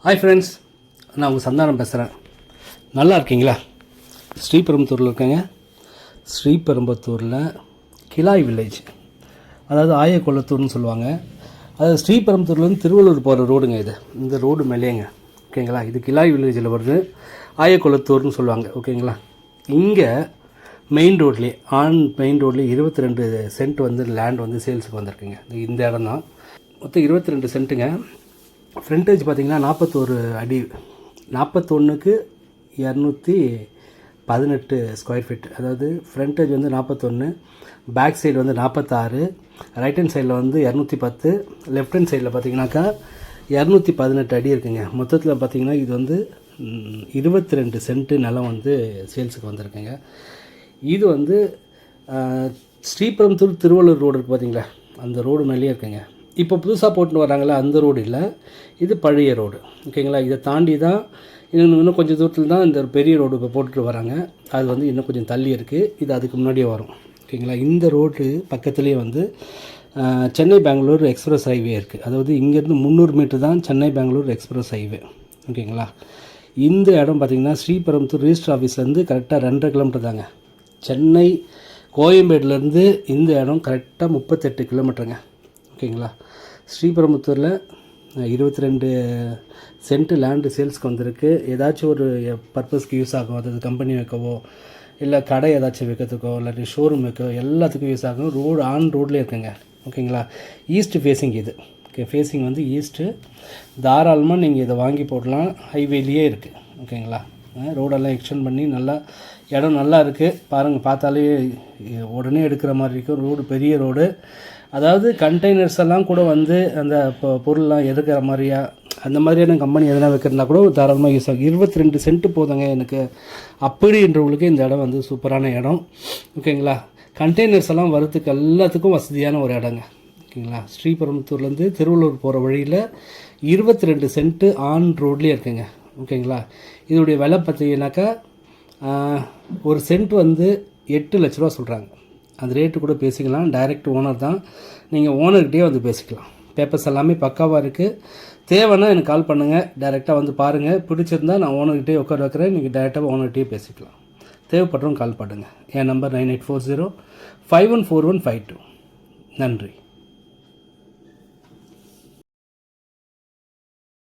Hi friends, நான் உங்கள் சந்தானம் பேசுகிறேன். நல்லா இருக்கீங்களா? ஸ்ரீபெரும்புத்தூரில் இருக்கேங்க. ஸ்ரீபெரும்புத்தூரில் கிலாய் வில்லேஜ், அதாவது ஆயக்குளத்தூர்னு சொல்லுவாங்க. அதாவது ஸ்ரீபெரும்புத்தூர்லேருந்து திருவள்ளூர் போகிற ரோடுங்க. இந்த ரோடு மேலேங்க, ஓகேங்களா. இது கிலாய் வில்லேஜில் வருது. ஆயக்குளத்தூர்னு சொல்லுவாங்க, ஓகேங்களா. இங்கே மெயின் ரோட்லேயே மெயின் ரோட்லேயே 22 சென்ட் லேண்ட் சேல்ஸுக்கு வந்திருக்குங்க. இந்த இடம் தான் மொத்தம் 22 சென்ட்டுங்க. ஃப்ரண்டேஜ் பார்த்திங்கன்னா 41 அடி, 41க்கு 218 ஸ்கொயர் ஃபீட். அதாவது frontage 41, back side 46, right hand சைடில் 210, லெஃப்ட் ஹேண்ட் சைடில் பார்த்திங்கனாக்கா 218 அடி இருக்குங்க. மொத்தத்தில் பார்த்திங்கன்னா இது 22 சென்ட்டு நிலம் சேல்ஸுக்கு வந்திருக்குங்க. இது ஸ்ரீபெரும்புத்தூர் திருவள்ளூர் ரோடு இருக்குது பார்த்திங்களா, அந்த ரோடு மேலேயே இருக்குங்க. இப்போ புதுசாக போட்டுன்னு வராங்களா, அந்த ரோடு இல்லை, இது பழைய ரோடு, ஓகேங்களா. இதை தாண்டி தான் இன்னும் கொஞ்சம் தூரத்தில் தான் இந்த பெரிய ரோடு இப்போ போட்டுட்டு வராங்க. அது இன்னும் கொஞ்சம் தள்ளி இருக்குது. இது அதுக்கு முன்னாடியே வரும், ஓகேங்களா. இந்த ரோடு பக்கத்துலேயே சென்னை பெங்களூர் எக்ஸ்பிரஸ் ஹைவே இருக்குது. அதாவது இங்கேருந்து 300 மீட்டர் தான் சென்னை பெங்களூர் எக்ஸ்பிரஸ் ஹைவே, ஓகேங்களா. இந்த இடம் பார்த்திங்கன்னா ஸ்ரீபெரும்புத்தூர் ரிஜிஸ்டர் ஆஃபீஸ்லேருந்து கரெக்டாக 2.5 கிலோமீட்டர் தாங்க. சென்னை கோயம்பேடுலேருந்து இந்த இடம் கரெக்டாக 38 கிலோமீட்டருங்க, ஓகேங்களா. ஸ்ரீபெரும்புத்தூரில் 22 சென்ட்டு லேண்டு சேல்ஸ்க்கு வந்திருக்கு. ஏதாச்சும் ஒரு பர்பஸ்க்கு யூஸ் ஆகும். அதாவது கம்பெனி வைக்கவோ, இல்லை கடை ஏதாச்சும் வைக்கிறதுக்கோ, இல்லாட்டி ஷோரூம் வைக்கவோ, எல்லாத்துக்கும் யூஸ் ஆகும். ரோட்லேயே இருக்குங்க, ஓகேங்களா. ஈஸ்ட் ஃபேஸிங் இது, ஓகே. Facing east. தாராளமாக நீங்கள் இதை வாங்கி போடலாம். ஹைவேலியே இருக்குது, ஓகேங்களா. ரோடெல்லாம் எக்ஸ்டெண்ட் பண்ணி நல்லா இடம் நல்லா இருக்குது. பாருங்கள், பார்த்தாலே உடனே எடுக்கிற மாதிரி இருக்கும். ரோடு பெரிய ரோடு. அதாவது கண்டெய்னர்ஸ் எல்லாம் கூட அந்த பொருள்லாம் எடுக்கிற மாதிரியா, அந்த மாதிரியான கம்பெனி எதனா வைக்கிறதுனா கூட தாராளமாக யூஸ் ஆகும். 22 சென்ட்டு போதுங்க எனக்கு அப்படின்றவங்களுக்கு இந்த இடம் சூப்பரான இடம், ஓகேங்களா. கண்டெய்னர்ஸ் எல்லாம் வரத்துக்கு எல்லாத்துக்கும் வசதியான ஒரு இடங்க, ஓகேங்களா. ஸ்ரீபெரும்புத்தூர்லேருந்து திருவள்ளூர் போகிற வழியில் 22 சென்ட்டு ரோட்லேயே இருக்குங்க, ஓகேங்களா. இதோடைய விலை பார்த்தீங்கன்னாக்கா ஒரு சென்ட் 8 லட்ச ரூபா சொல்கிறாங்க. அந்த ரேட்டு கூட பேசிக்கலாம். டைரக்ட் ஓனர் தான், நீங்கள் ஓனர்கிட்டே பேசிக்கலாம். பேப்பர்ஸ் எல்லாமே பக்காவாக இருக்குது. தேவைன்னா எனக்கு கால் பண்ணுங்கள், டைரெக்டாக பாருங்கள். பிடிச்சிருந்தால் நான் ஓனர்கிட்டே உட்கார வைக்கிறேன். நீங்கள் டைரெக்டாக ஓனர்கிட்டே பேசிக்கலாம். தேவைப்படுறவங்க கால் பண்ணுங்கள். என் நம்பர் 9840 514152. நன்றி.